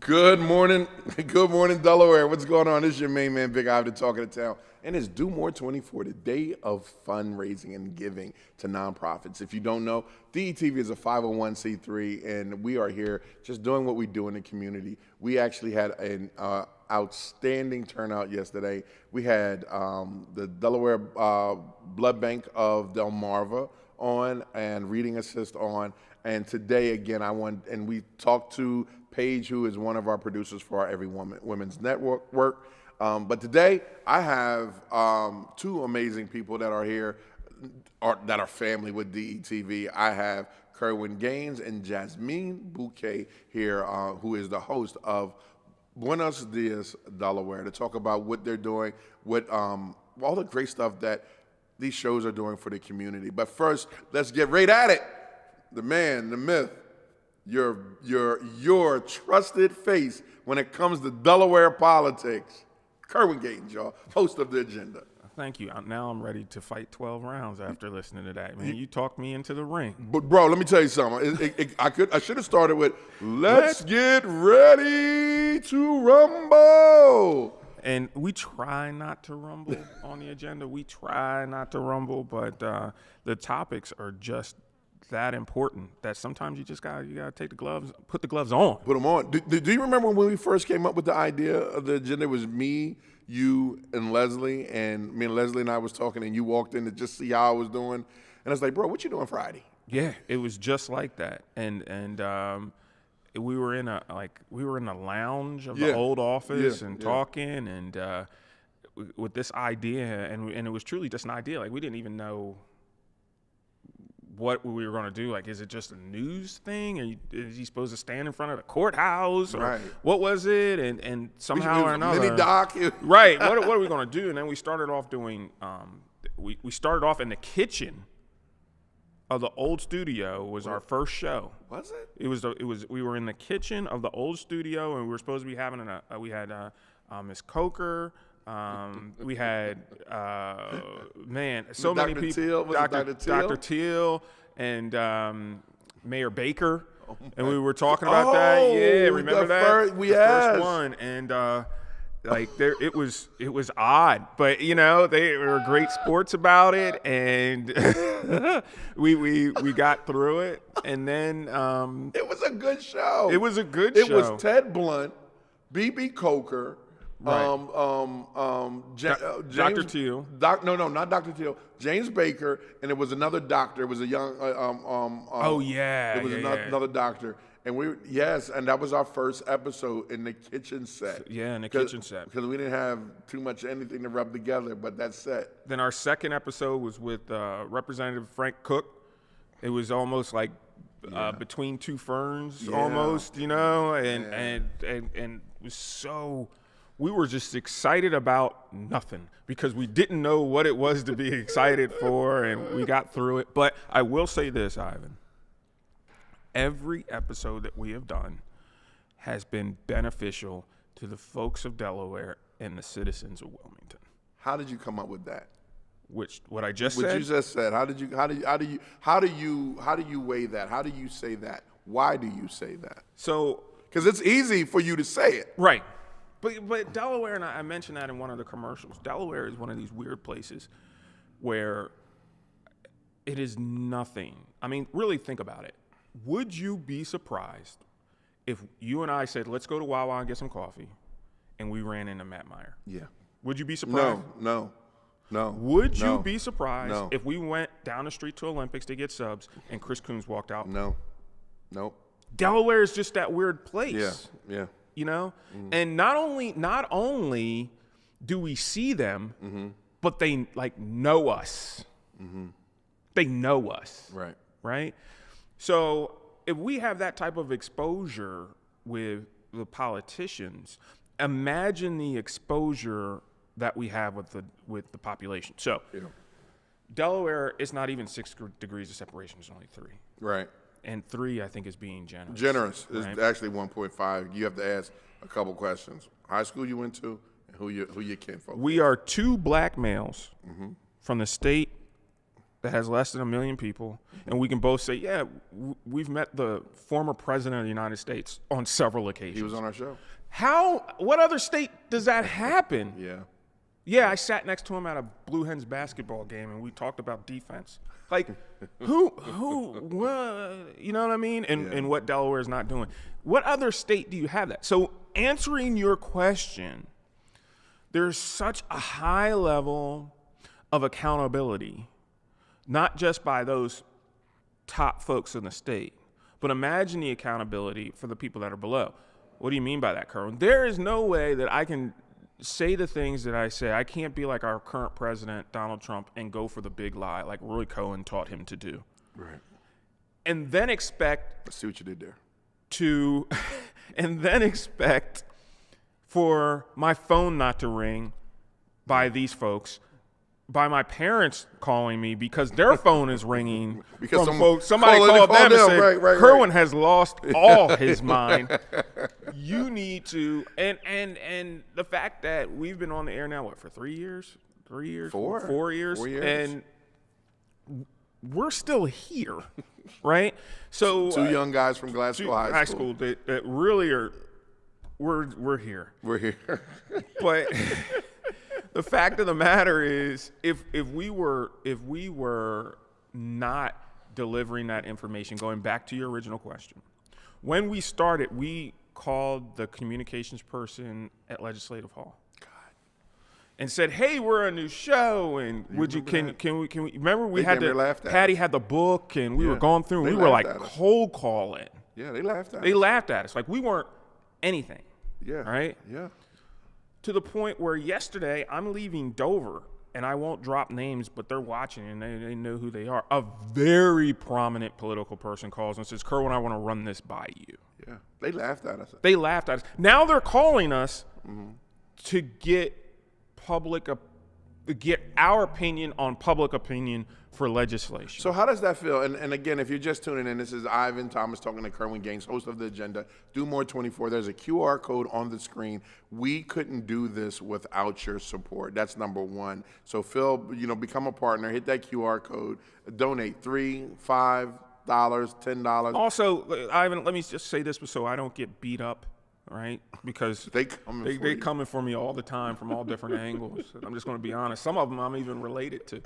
Good morning, Delaware. What's going on? This is your main man, Big Ivan, talking to town. And it's Due More 24, the day of fundraising and giving to nonprofits. If you don't know, DETV is a 501c3, and we are here just doing what we do in the community. We actually had an outstanding turnout yesterday. We had the Delaware Blood Bank of Delmarva on and Reading Assist on. And today, again, we talked to Paige, who is one of our producers for our Every Women's Network work. But today, I have two amazing people that are here, that are family with DETV. I have Kerwin Gaines and Jasmine Bouquet here, who is the host of Buenos Dias, Delaware, to talk about what they're doing, what all the great stuff that these shows are doing for the community. But first, let's get right at it. The man, the myth, your trusted face when it comes to Delaware politics. Kerwin Gaines, y'all, host of The Agenda. Thank you. Now I'm ready to fight 12 rounds after listening to that. Man, you talked me into the ring. But bro, let me tell you something. I should have started with let's get ready to rumble. And we try not to rumble on The Agenda. We try not to rumble, but the topics are just that important that sometimes you gotta take the gloves, put the gloves on. Put them on. Do you remember when we first came up with the idea of The Agenda? It was me, you, and Leslie, and me and Leslie and I was talking, and you walked in to just see how I was doing, and I was like, bro, what you doing Friday? Yeah, it was just like that, and we were in a lounge of the old office and talking, and with this idea, and it was truly just an idea. Like, we didn't even know what we were going to do. Like, is it just a news thing? Is he supposed to stand in front of the courthouse? Or right. What was it? And somehow or another. Mini doc. Right. What are we going to do? And then we started off doing, we started off in the kitchen of the old studio was our first show. Was it? We were in the kitchen of the old studio, and we were supposed to be having we had Miss Coker. We had so many people. Dr. Teal and Mayor Baker, and we were talking about that. Yeah, remember that? First one, and it was odd, but they were great sports about it, and we got through it, and then it was a good show. It was a good show. It was Ted Blunt, B.B. Coker. Right. Dr. Teal. No, not Dr. Teal. James Baker, and it was another doctor. It was a young. It was another doctor, and and that was our first episode in the kitchen set. Yeah, in the kitchen set because we didn't have too much anything to rub together, but that set. Then our second episode was with Representative Frank Cook. It was almost like between two ferns, almost, and it was so. We were just excited about nothing because we didn't know what it was to be excited for, and we got through it. But I will say this, Ivan. Every episode that we have done has been beneficial to the folks of Delaware and the citizens of Wilmington. How did you come up with that? What I just said? What you just said. How do you weigh that? How do you say that? Why do you say that? So, because it's easy for you to say it. Right. But Delaware, and I mentioned that in one of the commercials, Delaware is one of these weird places where it is nothing. I mean, really think about it. Would you be surprised if you and I said, let's go to Wawa and get some coffee, and we ran into Matt Meyer? Yeah. Would you be surprised? No. Would you be surprised if we went down the street to Olympics to get subs and Chris Coons walked out? No. Delaware is just that weird place. Yeah. And not only do we see them, but they know us. They know us. Right. So if we have that type of exposure with the politicians, imagine the exposure that we have with the population. So Delaware is not even 6 degrees of separation; it's only 3. Right. And 3, I think, is being generous. Generous is actually 1.5. You have to ask a couple questions. High school you went to, and who your kinfolk. We are 2 black males from the state that has less than 1 million people, and we can both say, yeah, we've met the former president of the United States on several occasions. He was on our show. What other state does that happen? Yeah. Yeah, I sat next to him at a Blue Hens basketball game, and we talked about defense. Like, what, you know what I mean? And what Delaware is not doing. What other state do you have that? So answering your question, there's such a high level of accountability, not just by those top folks in the state, but imagine the accountability for the people that are below. What do you mean by that, Kerwin? There is no way that I can say the things that I say. I can't be like our current president, Donald Trump, and go for the big lie like Roy Cohen taught him to do. Right. And then expect... I see what you did there. And then expect for my phone not to ring by these folks, by my parents calling me because their phone is ringing because from folks. Somebody called them and said, Kerwin has lost all his mind. You need to, and the fact that we've been on the air now, for 3 years? 3 years? 4 years? 4 years. And we're still here, right? So two young guys from Glasgow High School that really are, we're here. We're here. But the fact of the matter is, if we were not delivering that information, going back to your original question, when we started, we called the communications person at Legislative Hall and said, "Hey, we're a new show, and can we remember we had to Patty had the book, and we were going through, and we were like cold calling." Yeah, they laughed at us. They laughed at us like we weren't anything. Yeah. Right? Yeah. To the point where yesterday I'm leaving Dover, and I won't drop names, but they're watching and they know who they are. A very prominent political person calls and says, "Kerwin, I want to run this by you." Yeah, they laughed at us. They laughed at us. Now they're calling us to get our opinion on public opinion for legislation. So how does that feel? And again, if you're just tuning in, this is Ivan Thomas talking to Kerwin Gaines, host of The Agenda, Do More 24. There's a QR code on the screen. We couldn't do this without your support. That's number one. So Phil, become a partner. Hit that QR code. Donate $3, $5, $10. Also, Ivan, let me just say this so I don't get beat up. Right, because they coming for me all the time from all different angles. I'm just going to be honest. Some of them I'm even related to.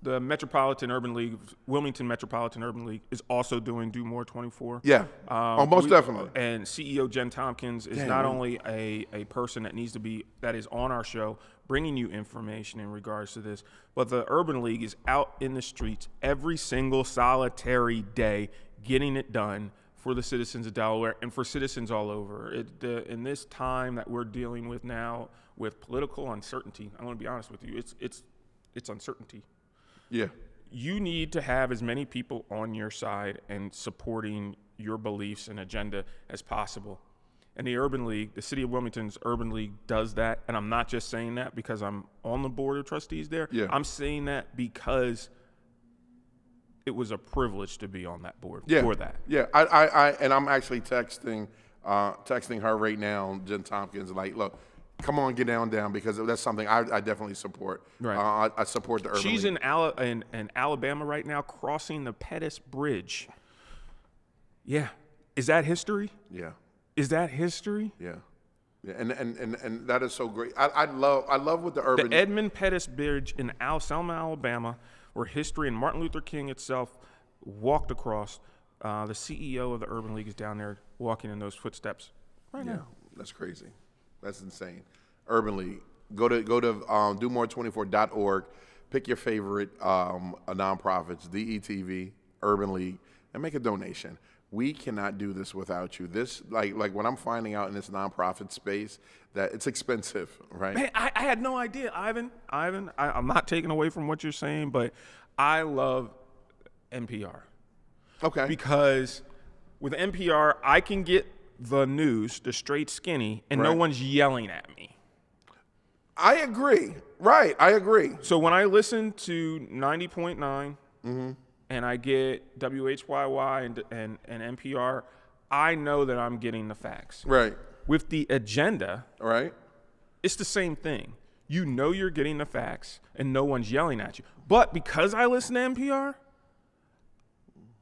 The Metropolitan Urban League, Wilmington Metropolitan Urban League, is also doing Do More 24. Yeah, most definitely. And CEO Jen Tompkins is not only a person that is on our show, bringing you information in regards to this, but the Urban League is out in the streets every single solitary day, getting it done for the citizens of Delaware and for citizens all over. In this time that we're dealing with now with political uncertainty, I'm going to be honest with you, it's uncertainty. Yeah. You need to have as many people on your side and supporting your beliefs and agenda as possible. And the Urban League, the City of Wilmington's Urban League does that. And I'm not just saying that because I'm on the board of trustees there. Yeah. I'm saying that because it was a privilege to be on that board for that. Yeah, and I'm actually texting her right now, Jen Tompkins, like, look, come on, get down, because that's something I definitely support. Right. I support the Urban League. She's in Alabama right now, crossing the Pettus Bridge. Yeah. Is that history? Yeah. Is that history? Yeah. Yeah, and that is so great. I love what the Urban... The Edmund Pettus Bridge in Selma, Alabama, where history and Martin Luther King itself walked across. The CEO of the Urban League is down there walking in those footsteps right now. That's crazy. That's insane. Urban League. Go to domore24.org. Pick your favorite nonprofits, DETV, Urban League, and make a donation. We cannot do this without you. This, like when I'm finding out in this nonprofit space that it's expensive, right? Man, I had no idea, Ivan, I'm not taking away from what you're saying, but I love NPR. Okay. Because with NPR, I can get the news, the straight skinny, and no one's yelling at me. I agree. Right, I agree. So when I listen to 90.9, and I get WHYY and NPR, I know that I'm getting the facts. Right. With the agenda, right, it's the same thing. you know you're getting the facts and no one's yelling at you. But because I listen to NPR,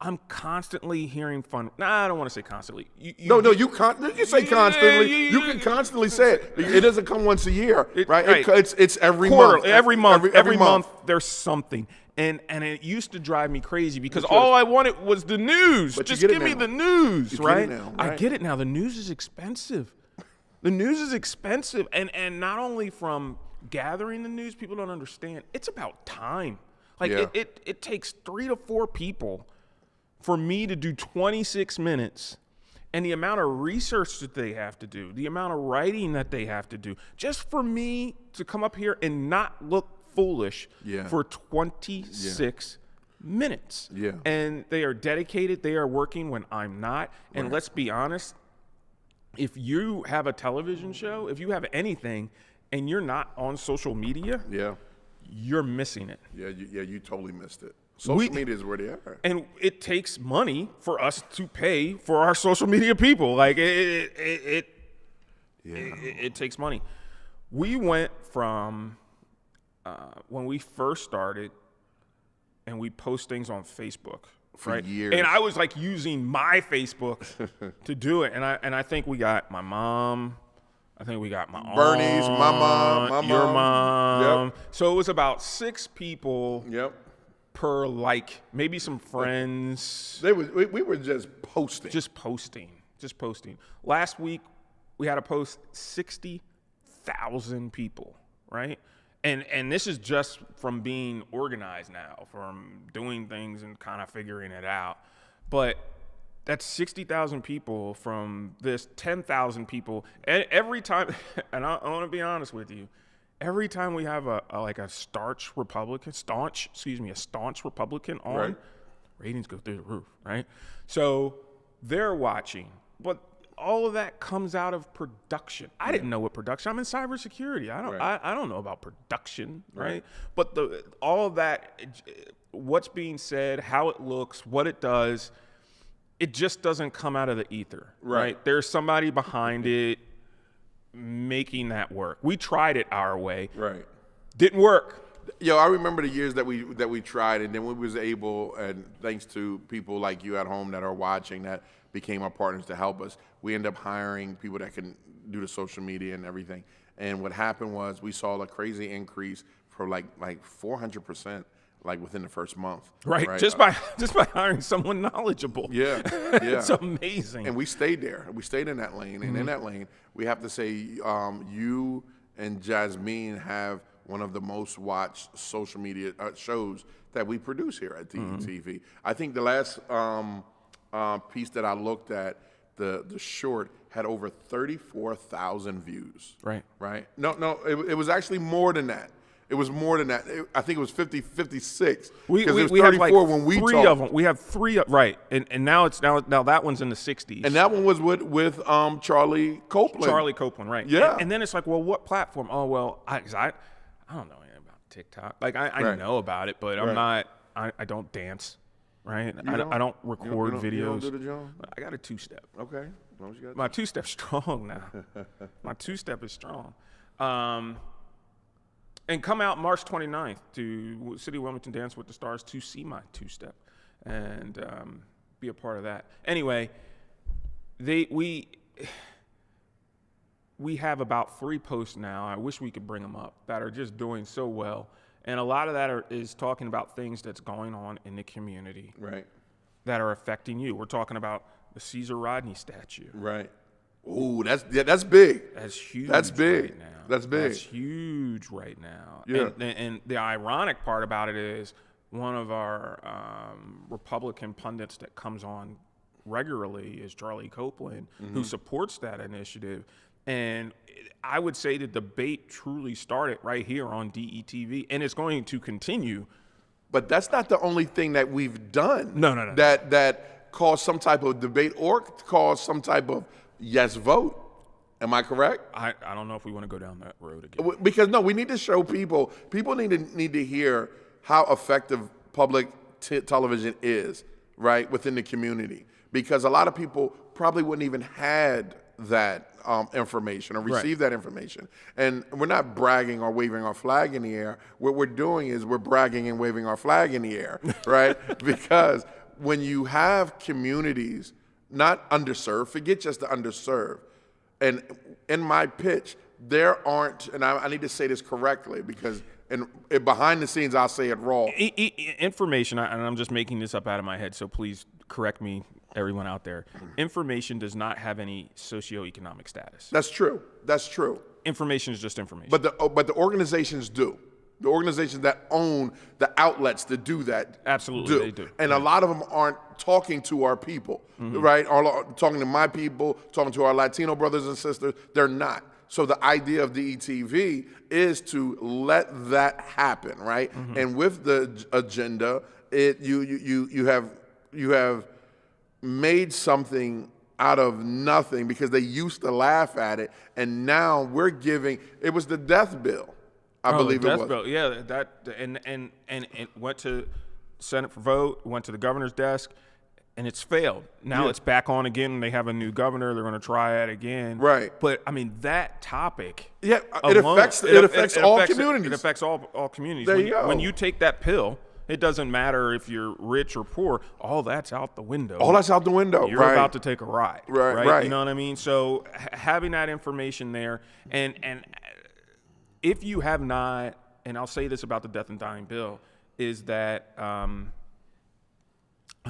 I'm constantly hearing fun. Nah, I don't want to say constantly. You say constantly. You can constantly say it. It doesn't come once a year, right? It's every quarterly, month. Every month there's something. And it used to drive me crazy because all I wanted was the news. But just give me the news, right? I get it now. The news is expensive. The news is expensive. And not only from gathering the news, people don't understand. It's about time. Like it takes 3 to 4 people for me to do 26 minutes, and the amount of research that they have to do, the amount of writing that they have to do, just for me to come up here and not look foolish for 26 minutes. Yeah. And they are dedicated. They are working when I'm not. And let's be honest, if you have a television show, if you have anything, and you're not on social media, you're missing it. You totally missed it. Social media is where they are. And it takes money for us to pay for our social media people. Like, it takes money. We went from when we first started, and we post things on Facebook. For years. And I was, like, using my Facebook to do it. And I think we got my mom. I think we got my Bernie's, aunt, my mom, your mom. Yep. So it was about 6 people. Yep. Per maybe some friends. We were just posting. Just posting. Last week, we had to post 60,000 people, right? And this is just from being organized now, from doing things and kind of figuring it out. But that's 60,000 people from this 10,000 people. And every time, and I want to be honest with you, every time we have a staunch Republican on, ratings go through the roof, right? So they're watching, but all of that comes out of production. I didn't know what production. I'm in cybersecurity. I don't know about production, right? But all of that, what's being said, how it looks, what it does, it just doesn't come out of the ether, right? There's somebody behind it making that work. We tried it our way. Right. Didn't work. Yo, I remember the years that we tried, and then we was able, and thanks to people like you at home that are watching that became our partners to help us, we end up hiring people that can do the social media and everything. And what happened was we saw a crazy increase for like 400%. Like within the first month, right? Just by hiring someone knowledgeable. Yeah. It's amazing. And we stayed there. We stayed in that lane, and in that lane, we have to say, you and Jasmine have one of the most watched social media shows that we produce here at DETV. I think the last piece that I looked at, the short had over 34,000 views. Right. No, it was actually more than that. It was more than that. I think it was 56. Because it was 34 have like when we three talked. of them. We have 3, right? And now that one's in the 60s. And that one was with Charlie Copeland. Charlie Copeland, right? Yeah. And then it's like, well, what platform? Oh, well, I don't know anything about TikTok. Like I know about it, but I'm not. I don't dance, right? I don't record videos. You don't do the John? I got a 2-step. Okay. As long as you got My 2-step's strong now. My 2-step is strong. And come out March 29th to City of Wilmington Dance with the Stars to see my 2-step and be a part of that. Anyway, we have about 3 posts now. I wish we could bring them up that are just doing so well. And a lot of that is talking about things that's going on in the community that are affecting you. We're talking about the Caesar Rodney statue. Right. Ooh, that's big. That's huge. That's big. Right now. That's big. That's huge right now. Yeah. And the ironic part about it is one of our Republican pundits that comes on regularly is Charlie Copeland, who supports that initiative. And I would say the debate truly started right here on DETV, and it's going to continue. But that's not the only thing that we've done. No. That caused some type of debate or caused some type of yes vote. Am I correct? I don't know if we want to go down that road again. Because we need to show people need to hear how effective public television is, right, within the community. Because a lot of people probably wouldn't even had that information or receive that information. And we're not bragging or waving our flag in the air. What we're doing is we're bragging and waving our flag in the air, right? Because when you have communities not underserved, forget just the underserved. And in my pitch, there aren't, and I need to say this correctly because behind the scenes I'll say it raw. Information, and I'm just making this up out of my head, so please correct me, everyone out there. Information does not have any socioeconomic status. That's true. That's true. Information is just information. But the organizations do. The organizations that own the outlets that do that. Absolutely, they do. And a lot of them aren't talking to our people, right? Or talking to my people, talking to our Latino brothers and sisters. They're not. So the idea of DETV is to let that happen, right? And with the agenda, you have made something out of nothing because they used to laugh at it, and now we're giving. It was the death bill, I believe the it death was. bill. Yeah, that and it went to Senate for vote, went to the governor's desk, and it's failed. Now it's back on again. They have a new governor. They're going to try it again. Right. But I mean, that topic. Yeah, alone, it affects all communities. It affects all communities. There you go. When you take that pill, it doesn't matter if you're rich or poor. All that's out the window. All that's out the window. You're about to take a ride. Right. You know what I mean? So having that information there, and if you have not, and I'll say this about the death and dying bill, is that I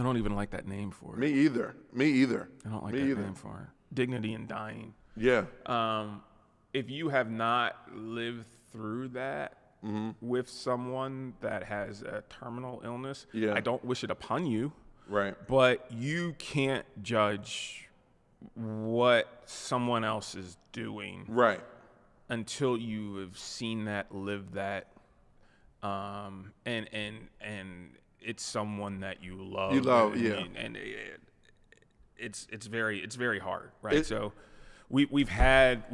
don't even like that name for it. Me either. I don't like that name for it. Dignity in dying. Yeah. If you have not lived through that with someone that has a terminal illness, I don't wish it upon you. Right. But you can't judge what someone else is doing. Right. Until you have seen that, lived that, and it's someone that you love. You love, and it's very hard, right? So we've had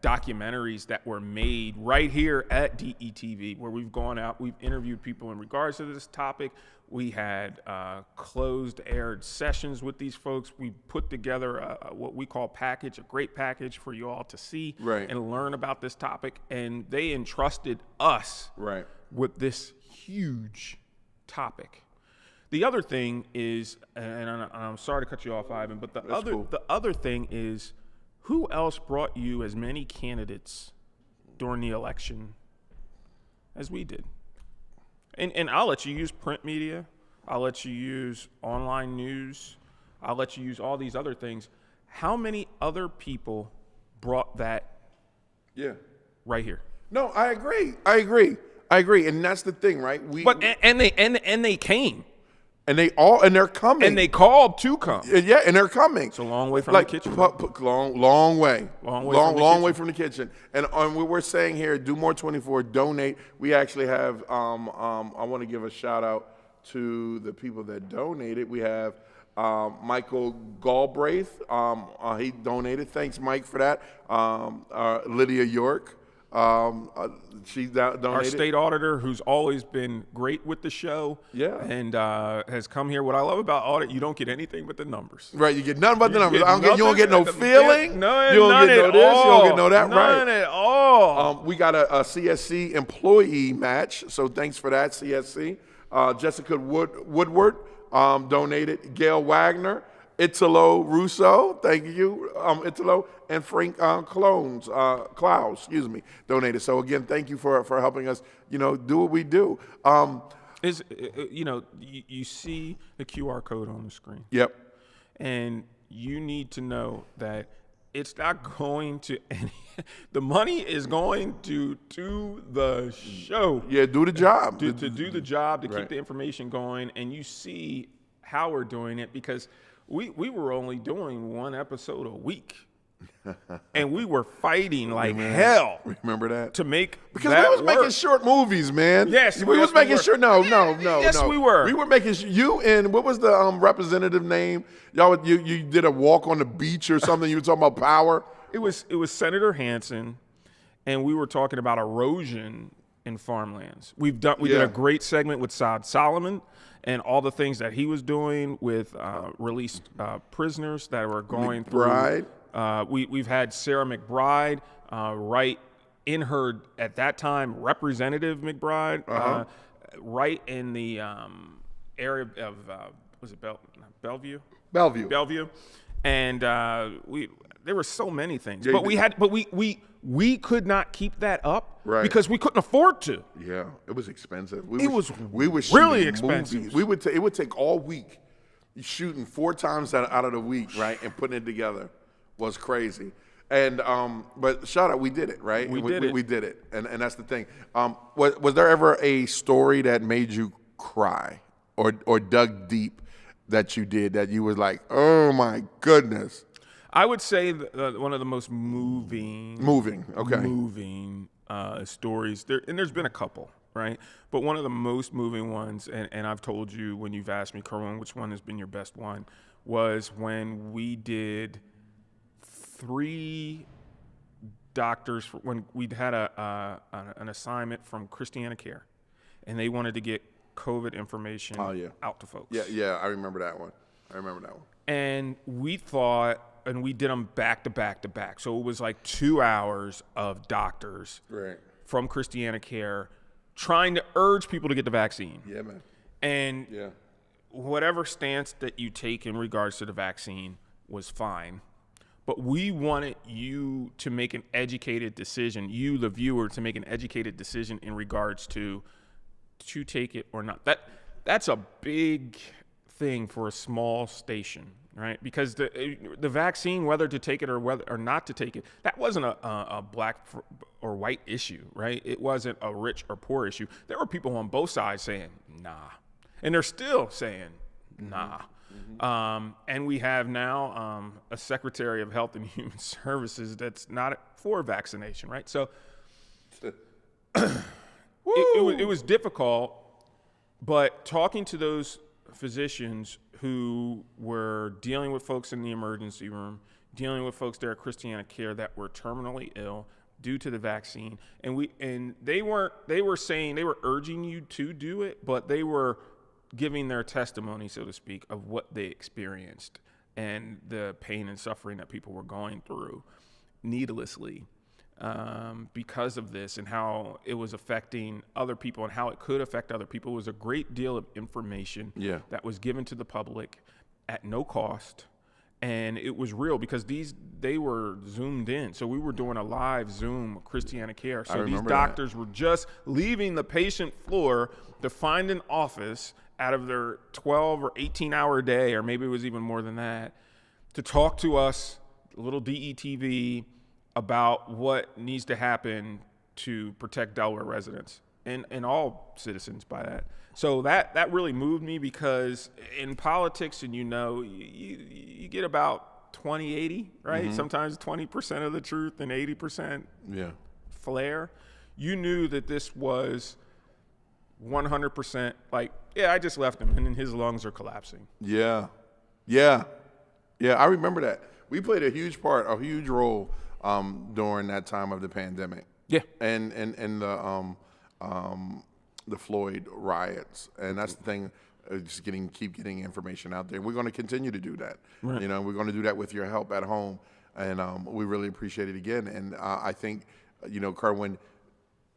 documentaries that were made right here at DETV where we've gone out, we've interviewed people in regards to this topic. We had closed aired sessions with these folks. We put together what we call a great package for you all to see and learn about this topic. And they entrusted us with this huge topic. The other thing is, and I'm sorry to cut you off, Ivan, but the other thing is, who else brought you as many candidates during the election as we did? And I'll let you use print media. I'll let you use online news. I'll let you use all these other things. How many other people brought that right here? No, I agree. And that's the thing, right? And they came. And they're coming. And they called to come. Yeah, and they're coming. It's a long way from the kitchen. Long way. Long way from the kitchen. And what we're saying here, Do More 24, donate. We actually have, I want to give a shout out to the people that donated. We have Michael Galbraith. He donated. Thanks, Mike, for that. Lydia York. She donated. Our state auditor, who's always been great with the show, and has come here. What I love about audit, you don't get anything but the numbers. Right, you get nothing but the numbers. You don't get no feeling. No, you don't get no this. All. You don't get no that. None at all. We got a CSC employee match, so thanks for that, CSC. Jessica Woodward donated. Gail Wagner. Italo Russo, thank you, Italo, and Frank Klaus, donated. So again, thank you for helping us, do what we do. You see the QR code on the screen. Yep. And you need to know that it's not going to the money is going to do the show. Yeah, do the job. To do the job, to keep the information going, and you see how we're doing it because we were only doing one episode a week. And we were fighting like hell. Remember that? To make because that we was work. making short movies, man. Yes, we was making sure. No. Yes, we were. We were making you and what was the representative name? Y'all, you did a walk on the beach or something. You were talking about power. It was Senator Hansen, and we were talking about erosion in farmlands. We did a great segment with Saad Solomon and all the things that he was doing with released prisoners that were going McBride. through. We've had Sarah McBride right in her, at that time, Representative McBride, right in the area of, was it Bellevue? Bellevue. And there were so many things, but we could not keep that up because we couldn't afford to. Yeah, it was expensive. We were really expensive. Movies. It would take all week. Shooting 4 times out of the week, right, and putting it together was crazy. And but shout out, we did it, right? We did it, and that's the thing. Was there ever a story that made you cry or dug deep that you did that you was like, oh my goodness? I would say one of the most moving stories there, and there's been a couple, right? But one of the most moving ones, and I've told you when you've asked me, Kerwin, which one has been your best one, was when we did 3 doctors when we'd had an assignment from Christiana Care, and they wanted to get COVID information out to folks. Yeah, I remember that one. And we thought, and we did them back to back to back. So it was like 2 hours of doctors from Christiana Care trying to urge people to get the vaccine. Yeah, man. And whatever stance that you take in regards to the vaccine was fine. But we wanted you to make an educated decision, you, the viewer, to make an educated decision in regards to take it or not. That's a big thing for a small station, right? Because the vaccine, whether to take it or not to take it, that wasn't a black or white issue, right? It wasn't a rich or poor issue. There were people on both sides saying, nah. And they're still saying, nah. And we have now a Secretary of Health and Human Services that's not for vaccination, right? So it was difficult, but talking to those physicians who were dealing with folks in the emergency room, dealing with folks there at Christiana Care that were terminally ill due to the vaccine, and they were saying, they were urging you to do it, but they were giving their testimony, so to speak, of what they experienced and the pain and suffering that people were going through needlessly because of this, and how it was affecting other people and how it could affect other people. It was a great deal of information that was given to the public at no cost. And it was real because they were zoomed in. So we were doing a live Zoom Christiana Care. So these doctors were just leaving the patient floor to find an office out of their 12 or 18-hour day, or maybe it was even more than that, to talk to us, little DETV, about what needs to happen to protect Delaware residents and all citizens by that. So that really moved me, because in politics, and you get about 20-80, right? Mm-hmm. Sometimes 20% of the truth and 80% flair. You knew that this was 100% like, I just left him and then his lungs are collapsing. Yeah, I remember that. We played a huge role during that time of the pandemic. Yeah. And the Floyd riots, and that's the thing. Just keep getting information out there. We're going to continue to do that. Right. We're going to do that with your help at home, and we really appreciate it again. And I think, Kerwin,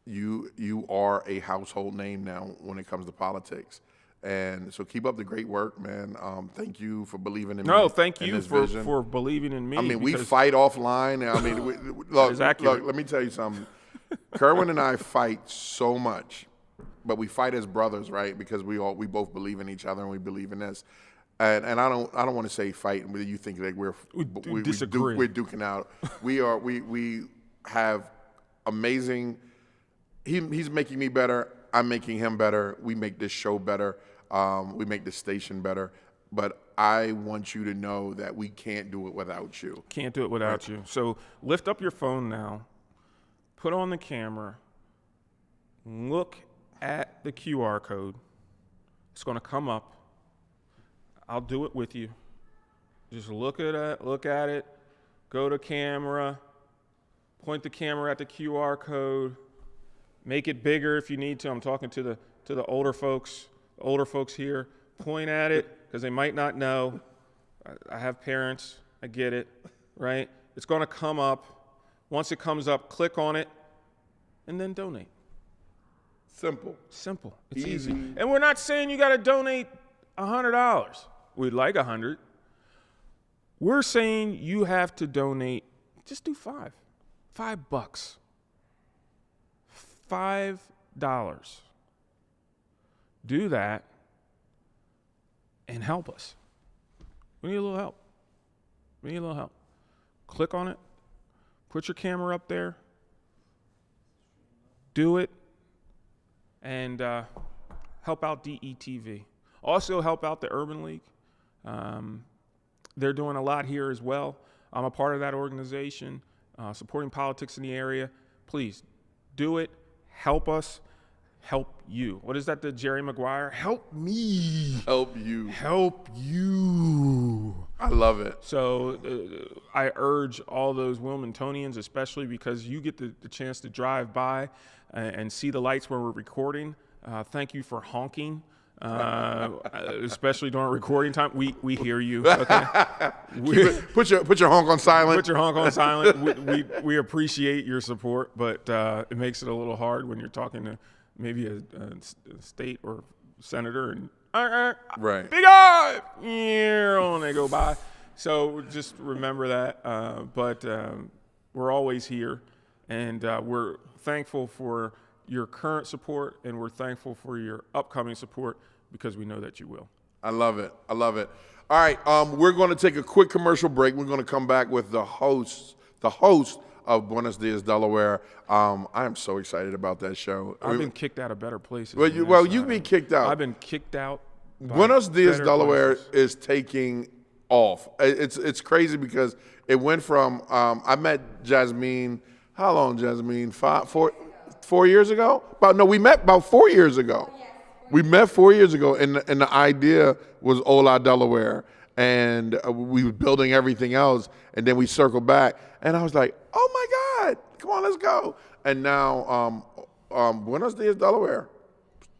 you are a household name now when it comes to politics, and so keep up the great work, man. Thank you for believing in me. No, thank you for believing in me. I mean, we fight offline. I mean, look, let me tell you something. Kerwin and I fight so much. But we fight as brothers, right? Because we both believe in each other and we believe in this. And I don't want to say fight, but you think that we're duking out. We have amazing. He's making me better. I'm making him better. We make this show better. We make this station better. But I want you to know that we can't do it without you. Can't do it without you. So lift up your phone now. Put on the camera. Look at the QR code. It's going to come up. I'll do it with you. Just look at it, go to camera, point the camera at the QR code, Make it bigger if you need to. I'm talking to the older folks here. Point at it, because they might not know. I have parents. I get it, right? It's going to come up. Once it comes up, click on it, and then donate. Simple. It's easy. And we're not saying you got to donate $100. We'd like 100. We're saying you have to donate. Just do $5. $5. $5. Do that and help us. We need a little help. Click on it. Put your camera up there. Do it. And help out DETV. Also help out the Urban League. They're doing a lot here as well. I'm a part of that organization, supporting politics in the area. Please do it. Help us. Help you. What is that, the Jerry Maguire? Help me. Help you. Help you. I love it. So I urge all those Wilmingtonians, especially because you get the chance to drive by and see the lights where we're recording. Thank you for honking, especially during recording time. We hear you. Okay? Put your honk on silent. Put your honk on silent. We appreciate your support, but it makes it a little hard when you're talking to maybe a state or senator and right. Big eye, and they go by. So just remember that. But we're always here, and we're thankful for your current support, and we're thankful for your upcoming support because we know that you will. I love it. All right, we're going to take a quick commercial break. We're going to come back with the host of Buenos Dias, Delaware. I am so excited about that show. I've been kicked out of better places. Well, you've been kicked out. I've been kicked out. Buenos Dias, Delaware is taking off. It's crazy because it went from, I met Jasmine, how long, Jasmine? 4 years ago? We met about 4 years ago. We met 4 years ago, and the idea was Hola Delaware, and we were building everything else, and then we circled back, and I was like, oh my God, come on, let's go. And now Buenos Dias, Delaware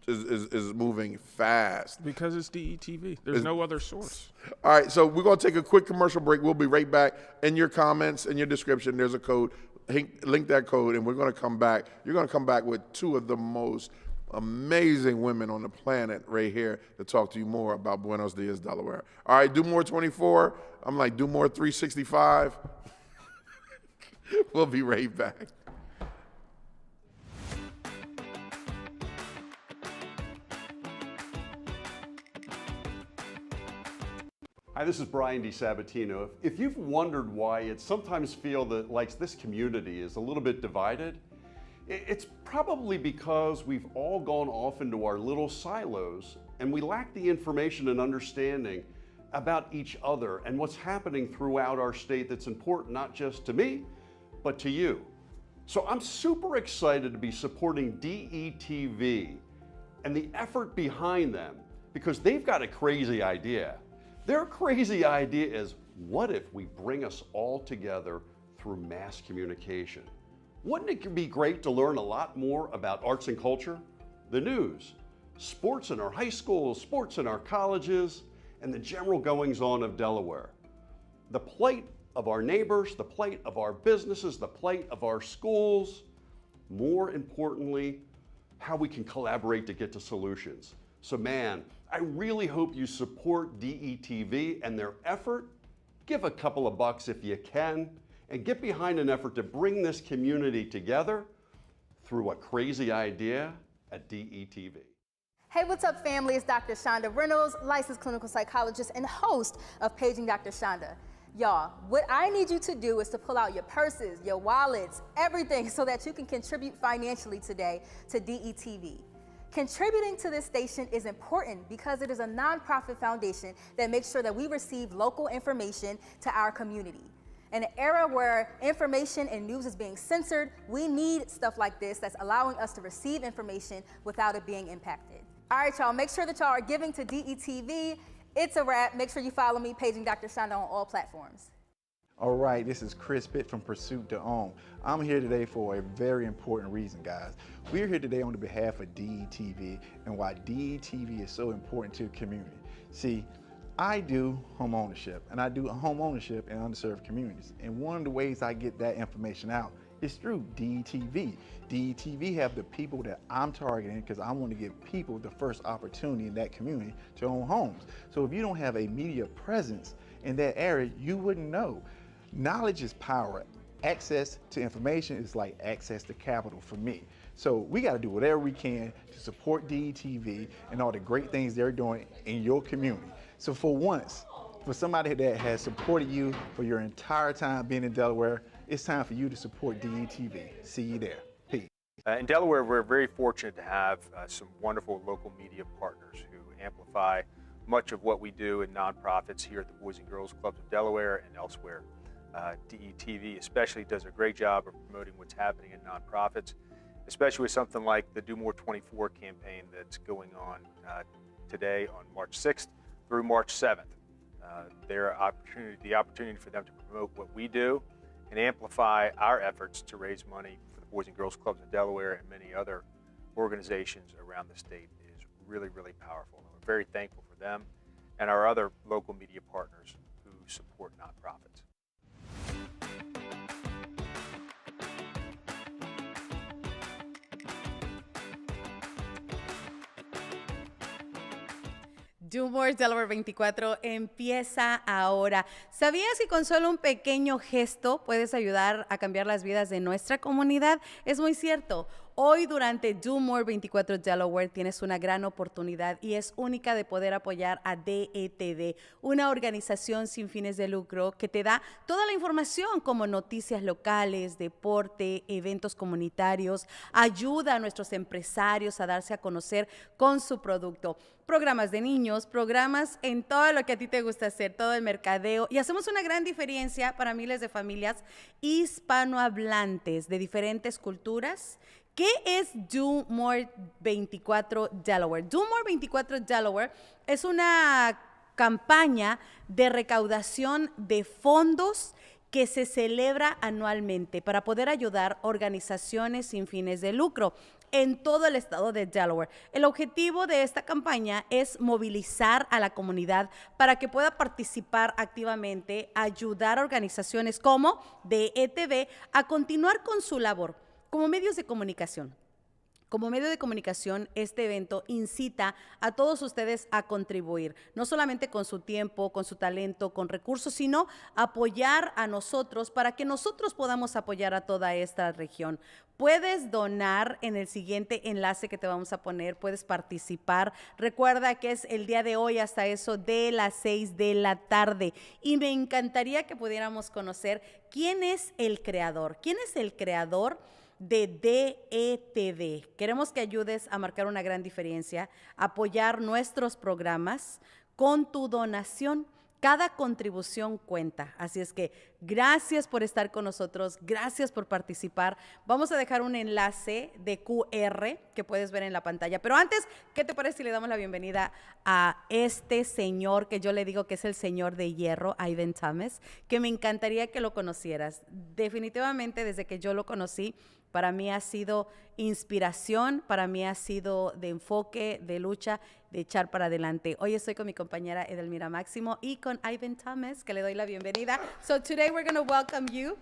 is moving fast. Because it's DETV. There's no other source. All right, so we're going to take a quick commercial break. We'll be right back. In your comments, in your description, there's a code. Link that code, and we're going to come back. You're going to come back with two of the most amazing women on the planet right here to talk to you more about Buenos Dias, Delaware. All right, do more 24. I'm like, do more 365. We'll be right back. Hi, this is Brian DiSabatino. If you've wondered why it sometimes feels that like this community is a little bit divided, it's probably because we've all gone off into our little silos and we lack the information and understanding about each other and what's happening throughout our state that's important not just to me, but to you. So I'm super excited to be supporting DETV and the effort behind them because they've got a crazy idea. Their crazy idea is, what if we bring us all together through mass communication? Wouldn't it be great to learn a lot more about arts and culture, the news, sports in our high schools, sports in our colleges, and the general goings-on of Delaware? The plight of our neighbors, the plight of our businesses, the plight of our schools, more importantly, how we can collaborate to get to solutions. So man, I really hope you support DETV and their effort. Give a couple of bucks if you can, and get behind an effort to bring this community together through a crazy idea at DETV. Hey, what's up, family? It's Dr. Shonda Reynolds, licensed clinical psychologist and host of Paging Dr. Shonda. Y'all, what I need you to do is to pull out your purses, your wallets, everything so that you can contribute financially today to DETV. Contributing to this station is important because it is a nonprofit foundation that makes sure that we receive local information to our community. In an era where information and news is being censored, we need stuff like this that's allowing us to receive information without it being impacted. All right, y'all, make sure that y'all are giving to DETV. It's a wrap. Make sure you follow me, Paging Dr. Shonda, on all platforms. All right, this is Chris Pitt from Pursuit to Own. I'm here today for a very important reason, guys. We're here today on the behalf of DETV and why DETV is so important to the community. See, I do home ownership, and I do home ownership in underserved communities. And one of the ways I get that information out is through DETV. DETV have the people that I'm targeting because I want to give people the first opportunity in that community to own homes. So if you don't have a media presence in that area, you wouldn't know. Knowledge is power. Access to information is like access to capital for me. So we got to do whatever we can to support DETV and all the great things they're doing in your community. So for once, for somebody that has supported you for your entire time being in Delaware, it's time for you to support DETV. See you there. Peace. In Delaware, we're very fortunate to have some wonderful local media partners who amplify much of what we do in nonprofits here at the Boys and Girls Clubs of Delaware and elsewhere. DETV especially does a great job of promoting what's happening in nonprofits, especially with something like the Do More 24 campaign that's going on today on March 6th through March 7th. The opportunity for them to promote what we do and amplify our efforts to raise money for the Boys and Girls Clubs of Delaware and many other organizations around the state is really, really powerful. And we're very thankful for them and our other local media partners who support nonprofits. Do More Delaware 24 empieza ahora. ¿Sabías que con solo un pequeño gesto puedes ayudar a cambiar las vidas de nuestra comunidad? Es muy cierto. Hoy durante Do More 24 Delaware tienes una gran oportunidad y es única de poder apoyar a DETV, una organización sin fines de lucro que te da toda la información como noticias locales, deporte, eventos comunitarios, ayuda a nuestros empresarios a darse a conocer con su producto, programas de niños, programas en todo lo que a ti te gusta hacer, todo el mercadeo, y hacemos una gran diferencia para miles de familias hispanohablantes de diferentes culturas. ¿Qué es Do More 24 Delaware? Do More 24 Delaware es una campaña de recaudación de fondos que se celebra anualmente para poder ayudar organizaciones sin fines de lucro en todo el estado de Delaware. El objetivo de esta campaña es movilizar a la comunidad para que pueda participar activamente, ayudar a organizaciones como DETV a continuar con su labor como medios de comunicación. Como medio de comunicación, este evento incita a todos ustedes a contribuir, no solamente con su tiempo, con su talento, con recursos, sino apoyar a nosotros para que nosotros podamos apoyar a toda esta región. Puedes donar en el siguiente enlace que te vamos a poner, puedes participar. Recuerda que es el día de hoy hasta eso de las 6 de la tarde. Y me encantaría que pudiéramos conocer quién es el creador. ¿Quién es el creador de DETV? Queremos que ayudes a marcar una gran diferencia, apoyar nuestros programas con tu donación. Cada contribución cuenta, así es que gracias por estar con nosotros, gracias por participar. Vamos a dejar un enlace de QR que puedes ver en la pantalla, pero antes, ¿qué te parece si le damos la bienvenida a este señor que yo le digo que es el señor de hierro, Ivan Thomas, que me encantaría que lo conocieras? Definitivamente desde que yo lo conocí, para mí ha sido inspiración, para mí ha sido de enfoque, de lucha, de echar para adelante. Hoy estoy con mi compañera Edelmira Máximo y con Ivan Thomas, que le doy la bienvenida. So today we're going to welcome you,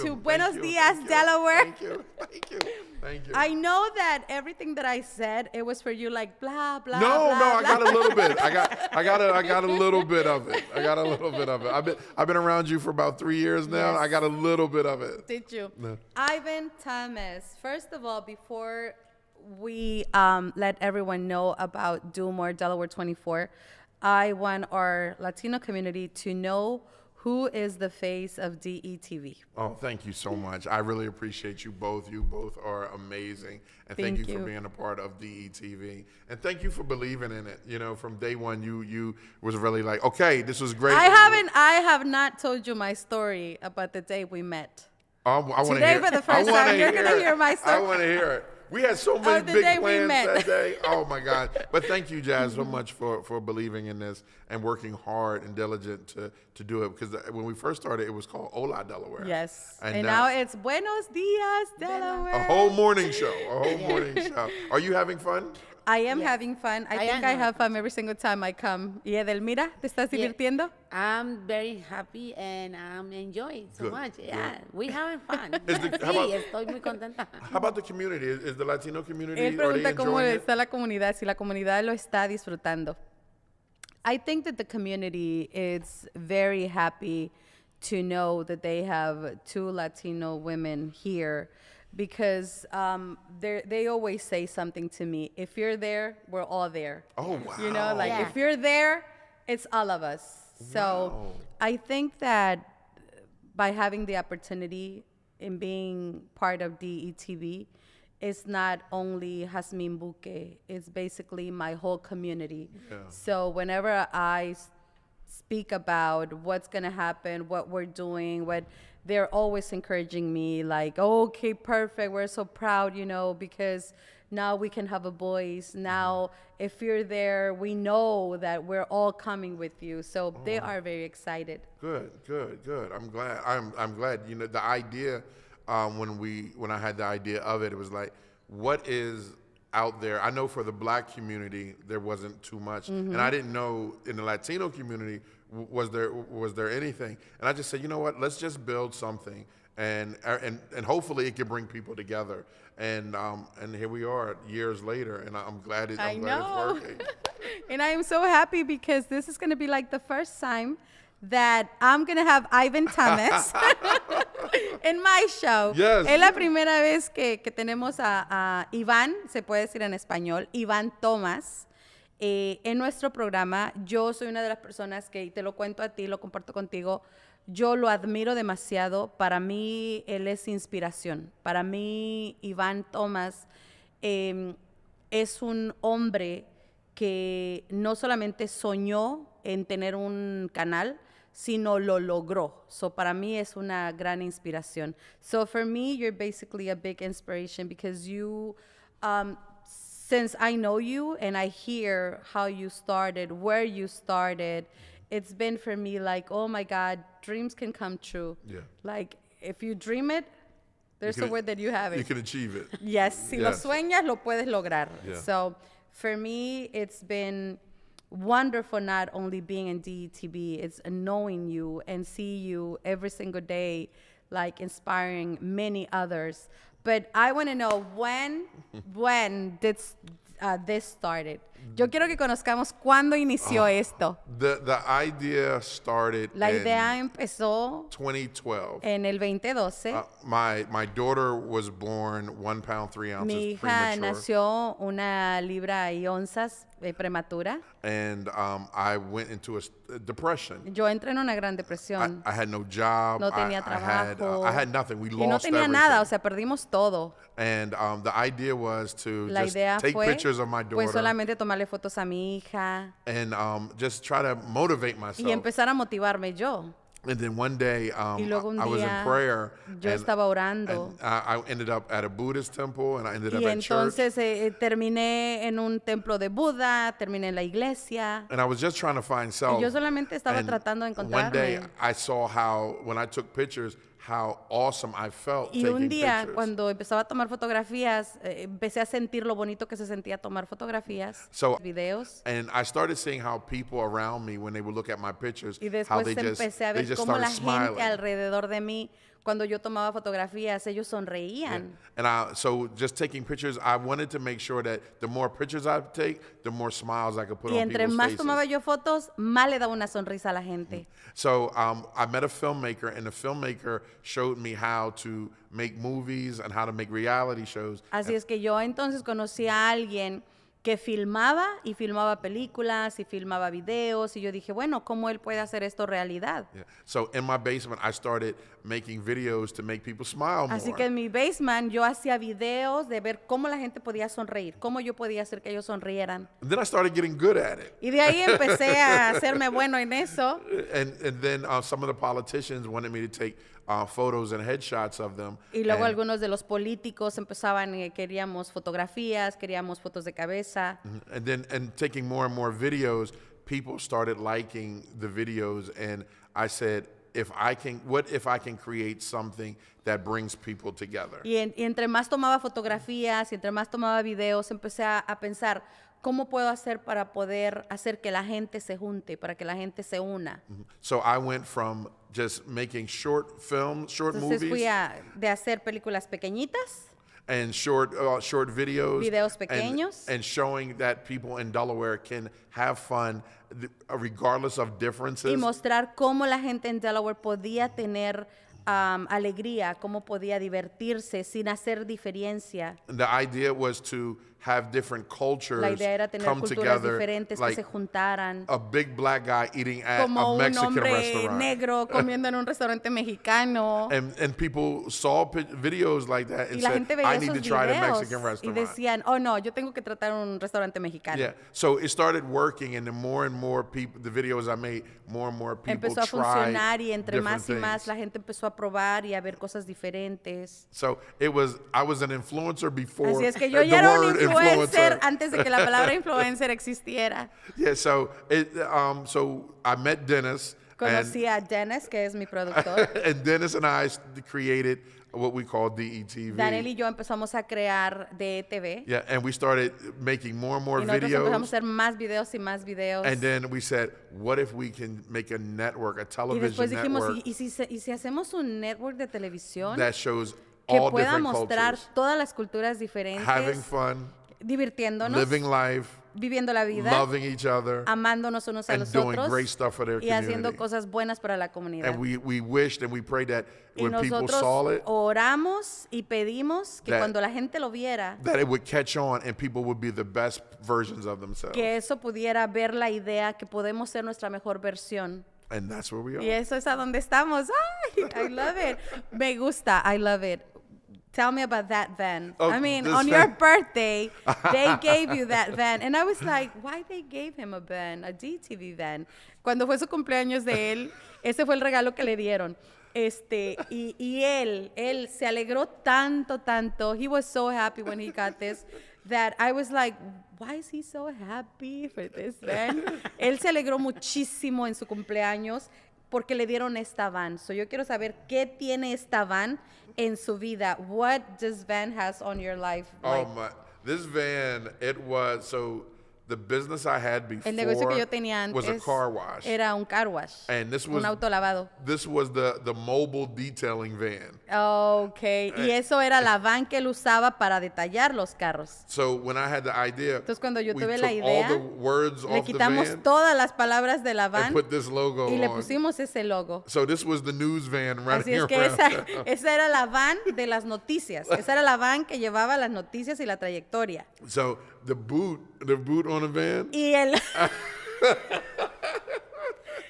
to Buenos Dias, Delaware. Thank you. Thank you. I know that everything that I said, it was for you, like blah blah. No, blah, I blah. got a little bit. I got a little bit of it. I got a little bit of it. I've been around you for about 3 years now. Yes. I got a little bit of it. Did you? No. Ivan Thomas, first of all, before we let everyone know about Do More Delaware 24, I want our Latino community to know who is the face of DETV. Oh, thank you so much. I really appreciate you both. You both are amazing. And thank you for being a part of DETV. And thank you for believing in it. You know, from day one, you was really like, okay, this was great. I have not told you my story about the day we met. I want to Today hear for the first time, you're going to hear my story. I want to hear it. We had so many the big day we plans met. that day. Oh my God. But thank you, Jazz, so much for believing in this and working hard and diligent to do it. Because when we first started, it was called Hola Delaware. Yes. And And now it's Buenos Dias, Delaware. a whole morning show. A whole morning show. Are you having fun? I am having fun. I think I have fun every single time I come. Y Edelmira, ¿te estás divirtiendo? I'm very happy and I'm enjoying so Good, much. Yeah, good. we having fun. How about- Estoy muy contenta. How about the community? Is the Latino community, Él are they pregunta cómo enjoying it? está la comunidad, si la comunidad lo está disfrutando. I think that the community is very happy to know that they have 2 Latino women here because they always say something to me. If you're there, we're all there. Oh, wow. You know, like Yeah. if you're there, it's all of us. So Wow. I think that by having the opportunity in being part of DETV, it's not only Jasmine Buque, it's basically my whole community. Yeah. So whenever I speak about what's gonna happen, what we're doing, they're always encouraging me like, oh, okay, perfect, we're so proud, you know, because now we can have a voice. Now, if you're there, we know that we're all coming with you. So they are very excited. Good. I'm glad. I'm glad. You know, the idea when I had the idea of it, it was like, what is out there? I know for the Black community there wasn't too much, and I didn't know in the Latino community was there anything. And I just said, you know what? Let's just build something, and hopefully it can bring people together. And here we are years later, and I'm glad it's working. And I am so happy because this is going to be like the first time that I'm going to have Ivan Thomas en my show. Yes. Es la primera vez que tenemos a Iván, se puede decir en español, Iván Thomas, en nuestro programa. Yo soy una de las personas que, y te lo cuento a ti, lo comparto contigo, yo lo admiro demasiado. Para mí, él es inspiración. Para mí, Iván Thomas es un hombre que no solamente soñó en tener un canal, sino lo logró. So para mí es una gran inspiración. So for me, you're basically a big inspiration because you, since I know you and I hear how you started, where you started, it's been for me like, oh my God, dreams can come true. Yeah. Like if you dream it, there's a word that you have it. You can achieve it. Yes, si lo Yes. sueñas, lo puedes lograr. Yeah. So for me, it's been wonderful not only being in DETV, it's knowing you and see you every single day, like inspiring many others. But I want to know when did this started. Yo quiero que conozcamos cuándo inició esto. The idea started La in idea empezó 2012. en el 2012. My daughter was born 1 pound 3 ounces Mi hija premature, nació 1 libra y onzas prematura. and I went into a depression. Yo entré en una gran depresión. I had no job. No tenía I had nothing. We y no lost tenía everything. nada, o sea, perdimos todo. And the idea was to La just idea take fue pictures of my pues daughter solamente tomarle fotos a mi hija and just try to motivate y myself. empezar a motivarme yo. And then one day, Y luego un I was in día prayer. yo and- estaba orando. and I ended up at a Buddhist temple, and I ended up Y at church. entonces terminé en un templo de Buda, terminé en la iglesia. And I was just trying to find self. Y yo solamente estaba And tratando de one day, encontrarme. I saw how, when I took pictures, how awesome I felt Y taking un día, pictures. cuando empezaba a tomar fotografías, empecé a sentir lo bonito que se sentía tomar fotografías, So- videos. And I started seeing how people around me, when they would look at my pictures, Y how después they empecé a they ver just cómo started la gente smiling. alrededor de mí, cuando yo tomaba fotografías, ellos sonreían. And so just taking pictures, I wanted to make sure that the more pictures I take, the more smiles I could put Y on entre people's más faces. tomaba yo fotos, más le daba una sonrisa a la gente. So I met a filmmaker, and the filmmaker showed me how to make movies and how to make reality shows. Así es que yo entonces conocí a alguien que filmaba y filmaba películas y filmaba videos y yo dije, bueno, ¿cómo él puede hacer esto realidad? Yeah. So in my basement, I started making videos to make people smile more. Así que en mi basement yo hacía videos de ver cómo la gente podía sonreír, cómo yo podía hacer que ellos sonrieran. And then I started getting good at it. Y de ahí empecé a hacerme bueno en eso. And then some of the politicians wanted me to take photos and headshots of them. Y luego And- algunos de los políticos empezaban, queríamos fotografías, queríamos fotos de cabeza. And taking more and more videos, people started liking the videos, and I said, what if I can create something that brings people together? Y entre más tomaba fotografías y entre más tomaba videos, empecé a pensar, ¿cómo puedo hacer para poder hacer que la gente se junte, para que la gente se una? So I went from just making short films, short Entonces fui movies, de hacer películas pequeñitas, and short videos, Videos pequeños. and showing that people in Delaware can have fun regardless of differences. y mostrar cómo la gente en Delaware podía tener alegría, cómo podía divertirse sin hacer diferencia. The idea was to have different cultures La idea era tener come culturas together, diferentes like que se juntaran. a big black guy eating at Como a un Mexican hombre restaurant. negro comiendo en un restaurante mexicano. And people saw videos like that and Y la said, gente veía I need esos to try the videos Mexican y restaurant. decían, oh no, yo tengo que tratar un restaurante mexicano. Yeah, so it started working, and the more and more people, the videos I made, more and more people Empezó a tried funcionar y entre different más y más things. la gente empezó a probar y a ver cosas diferentes. So I was an influencer before Así es que yo the ya era un word influencer antes de que la palabra influencer existiera. Yeah, so so I met Dennis. Conocí a Dennis, que es mi productor. And Dennis and I created what we call DETV. Daniel y yo empezamos a crear DETV. Yeah, and we started making more and more Y nosotros empezamos a videos. hacer más videos y más videos. And then we said, what if we can make a network, a Y television después dijimos, network ¿y si hacemos un network de televisión that shows que all pueda different mostrar cultures, todas las culturas diferentes, having fun, divirtiéndonos, living life, viviendo la vida, loving each other, amándonos unos a and los doing otros great stuff for their y haciendo community. cosas buenas para la comunidad? And we wished and we prayed that Y when people nosotros saw it, oramos y pedimos que that- cuando la gente lo viera, that it would catch on and people would be the best versions of themselves. que eso pudiera ver la idea que podemos ser nuestra mejor versión. And that's where we are. Y eso es a donde estamos. Ay, I love it. Me gusta. I love it. Tell me about that van. Oh, I mean, this on your van. birthday, they gave you that van. And I was like, why they gave him a van, a DTV van? Cuando fue su cumpleaños de él, ese fue el regalo que le dieron. Y él se alegró tanto. He was so happy when he got this that I was like, why is he so happy for this van? Él se alegró muchísimo en su cumpleaños porque le dieron esta van. So yo quiero saber qué tiene esta van en su vida. What does van has on your life? Oh my! This van, it was so. The business I had before El negocio que yo tenía was a antes car wash, era un car wash, and this was un auto lavado. this was the mobile detailing van. Okay, y eso era la van que él usaba para detallar los carros. So when I had the idea, Entonces cuando yo we tuve took la all idea, the words le off the quitamos van todas las palabras de la and van put this logo y le on. pusimos ese logo. So this was the news van running Así es que around. esa era la van de las noticias. Esa era la van que llevaba las noticias y la trayectoria. So the boot on the van. Y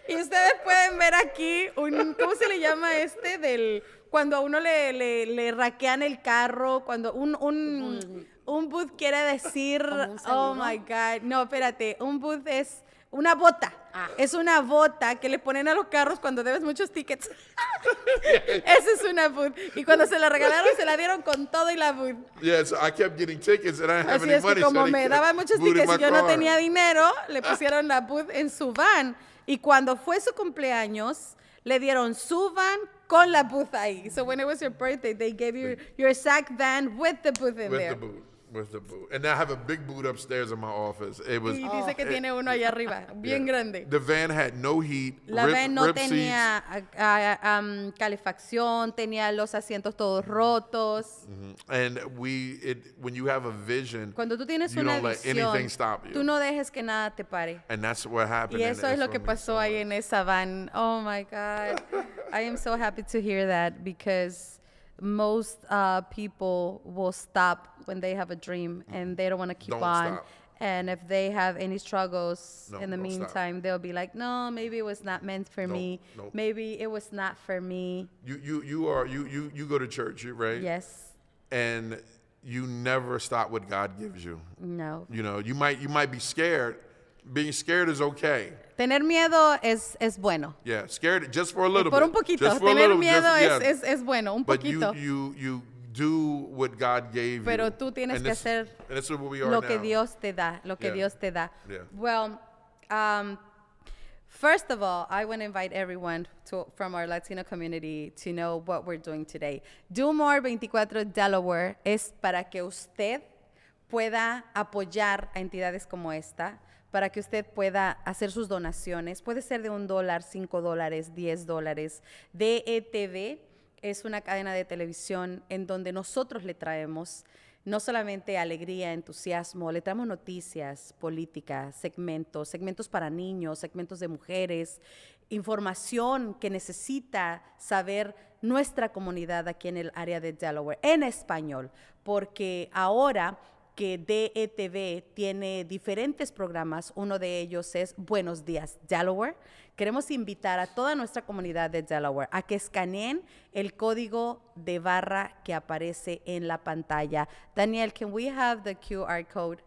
y ustedes pueden ver aquí ¿cómo se le llama cuando a uno le raquean el carro, cuando un booth quiere decir, un oh seguro? my God, no, espérate, un booth es una bota. Es una bota que le ponen a los carros cuando debes muchos tickets. Esa es una booth. Y cuando se la regalaron, se la dieron con todo y la booth. Yeah, so I kept getting tickets and I didn't have Así any es que money. como so they me kept daban muchos booting tickets my y yo no car. tenía dinero, le pusieron la booth en su van. Y cuando fue su cumpleaños, le dieron su van con la booth ahí. So when it was your birthday, they gave you your sack van with the booth in With there. the boot. With the boot. And I have a big boot upstairs in my office. It was Y dice que tiene uno allá arriba, bien grande. The van had no heat. La rip- van no rip tenía calefacción, tenía los asientos todos rotos. seats. And when you have a vision, Cuando tú tienes you una don't let anything visión, stop you. tú no dejes que nada te pare. And that's what happened. Y and eso it's es lo que for me pasó so ahí much. en esa van. Oh my God. I am so happy to hear that because most people will stop when they have a dream and they don't want to keep Don't on. stop. And if they have any struggles No, in the don't stop. meantime, they'll be like, no, maybe it was not meant for me. Nope. Maybe it was not for me. You go to church, right? Yes. And you never stop what God gives you. No. You know, you might be scared. Being scared is okay. Tener miedo es bueno. Yeah, scared just for a little Por bit. un poquito. Just for a Tener little, miedo just- es bueno, un But poquito. you do what God gave Pero you. tú tienes And que this- hacer and this is where we are lo now. que Dios te da, lo que Yeah. Dios te da. Yeah. Well, first of all, I want to invite everyone from our Latino community to know what we're doing today. Do More 24 Delaware es para que usted pueda apoyar a entidades como esta, para que usted pueda hacer sus donaciones. Puede ser de $1, $5, $10. DETV es una cadena de televisión en donde nosotros le traemos no solamente alegría, entusiasmo, le traemos noticias, políticas, segmentos para niños, segmentos de mujeres, información que necesita saber nuestra comunidad aquí en el área de Delaware, en español, porque ahora que DETV tiene diferentes programas, uno de ellos es Buenos Días Delaware. Queremos invitar a toda nuestra comunidad de Delaware a que escaneen el código de barra que aparece en la pantalla. Daniel, can we have the QR code?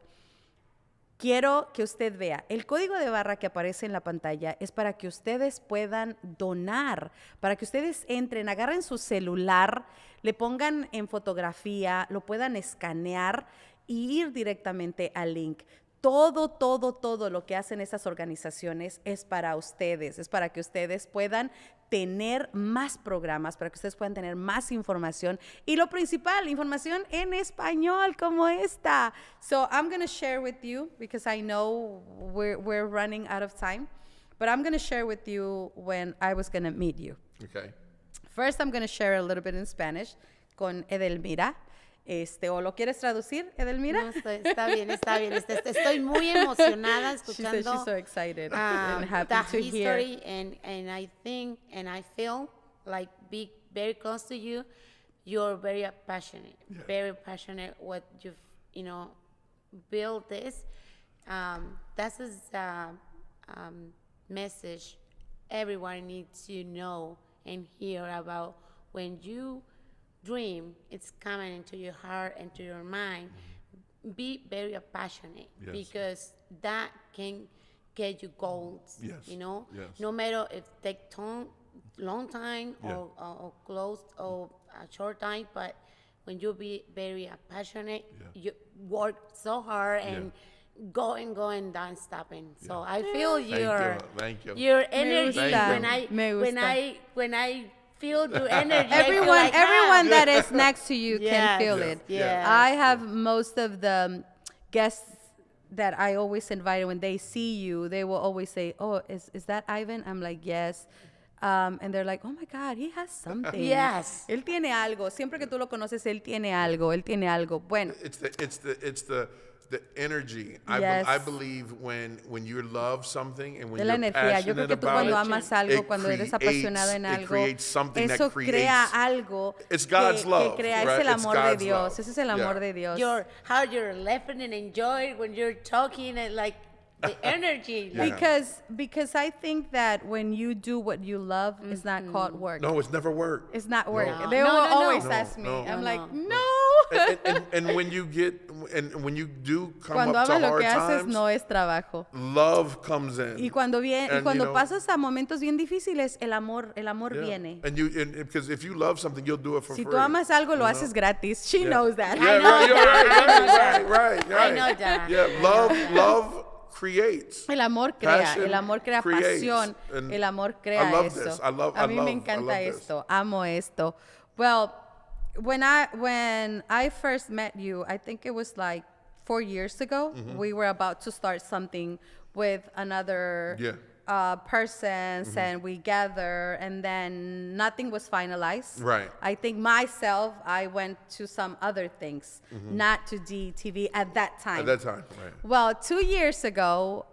Quiero que usted vea, el código de barra que aparece en la pantalla es para que ustedes puedan donar, para que ustedes entren, agarren su celular, le pongan en fotografía, lo puedan escanear y ir directamente al link. Todo lo que hacen esas organizaciones es para ustedes, es para que ustedes puedan tener más programas, para que ustedes puedan tener más información y lo principal, información en español como esta. So I'm going to share with you, because I know we're running out of time, but I'm going to share with you when I was going to meet you. Okay. First, I'm going to share a little bit in Spanish con Edelmira. ¿O lo quieres traducir, Edelmira? No, está bien. Estoy muy emocionada She said escuchando she's so excited and happy the to hear. history, and I think and I feel like being very close to you. You're very passionate what you've built this. That is a message everyone needs to know and hear about. When you dream, it's coming into your heart and to your mind. Be very passionate, Yes. because that can get you goals. Yes. Yes. No matter if it take long time Yeah. or close or a short time, but when you be very passionate, you work so hard and go and don't stopping. So I feel Thank you. your energy Thank you. when I feel your energy. Everyone that is next to you can Yes. feel Yeah. it. Yes. I have most of the guests that I always invite. When they see you, they will always say, "Oh, is that Ivan?" I'm like, "Yes." And they're like, "Oh my God, he has something." Yes. Él tiene algo. Siempre que tú lo conoces, él tiene algo. Él tiene algo. Bueno. It's the energy. Yes. I believe when you love something and when De la you're energía. Yo creo passionate que tú about cuando it, amas algo, it cuando eres creates- apasionado en it algo, creates something that eso crea creates- algo It's God's love, que crea. right? Es el It's amor de God's Dios. love. Ese es el amor Yeah. de Dios. How you're laughing and enjoy when you're talking, and like the energy. Yeah. Because I think that when you do what you love, it's not called work. No, it's never work. It's not work. No. They No, will no, no. always No, ask me. no. I'm No, like, no. no. and when you do come Cuando up to amas lo hard que haces, times, no es trabajo. love comes in. Y cuando And, cuando pasas a momentos bien difíciles, el amor yeah. viene. And because if you love something, you'll do it for Si free. tú amas algo, lo you know? haces gratis. She knows that. Yeah, know right. I know that. Yeah, love creates. El amor crea, Passion el amor crea creates. pasión, And el amor crea I love eso. this. A mí me encanta esto, amo esto. Well, when I first met you, I think it was like 4 years ago. Mm-hmm. We were about to start something with another persons, and we gather, and then nothing was finalized. Right. I think myself, I went to some other things, not to DTV at that time. At that time, right. Well, 2 years ago,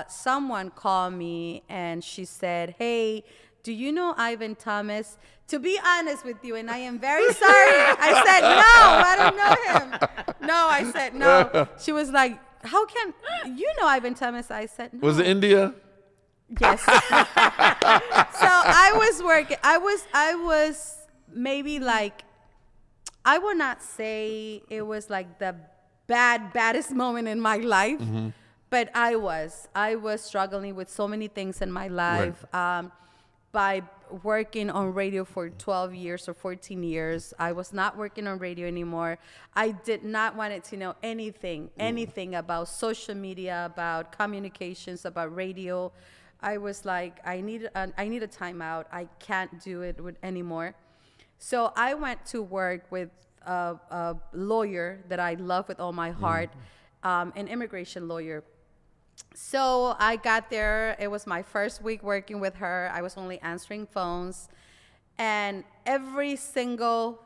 someone called me and she said, "Hey, do you know Ivan Thomas?" To be honest with you, and I am very sorry, I said, "No, I don't know him." No, I said, "No." She was like, how can, Ivan Thomas? I said, no. Was it India? Yes. So I was working. I was maybe like, I would not say it was like the baddest moment in my life, but I was struggling with so many things in my life. By working on radio for 12 years or 14 years, I was not working on radio anymore. I did not want it to know anything about social media, about communications, about radio. I was like, I need a timeout. I can't do it anymore. So I went to work with a lawyer that I love with all my heart, an immigration lawyer. So I got there. It was my first week working with her. I was only answering phones. And every single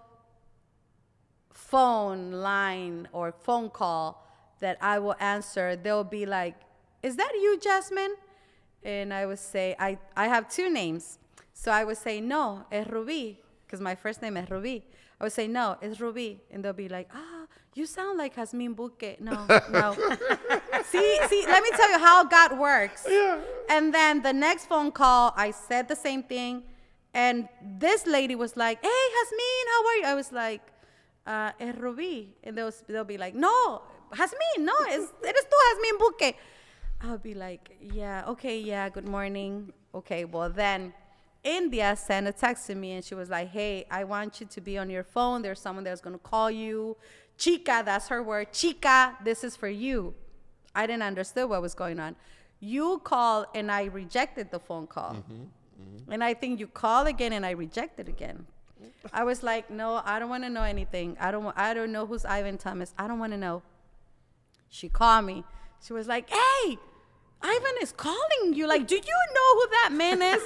phone line or phone call that I will answer, they'll be like, is that you, Jasmine? And I would say, I have two names. So I would say, no, es Ruby, because my first name is Ruby. I would say, no, it's Ruby. And they'll be like, you sound like Jasmine Buque. No. See, let me tell you how God works. Yeah. And then the next phone call, I said the same thing. And this lady was like, hey, Jasmine, how are you? I was like, es Ruby. And they'll be like, no, Jasmine, no, eres tú, Jasmine Buque. I'll be like, yeah, okay, yeah, good morning. Okay, well then, India sent a text to me and she was like, hey, I want you to be on your phone. There's someone that's going to call you. Chica, that's her word. Chica, this is for you. I didn't understand what was going on. You called and I rejected the phone call. And I think you call again and I rejected again. I was like, no, I don't want to know anything. I don't know who's Ivan Thomas. I don't want to know. She called me. She was like, hey, Ivan is calling you. Like, do you know who that man is?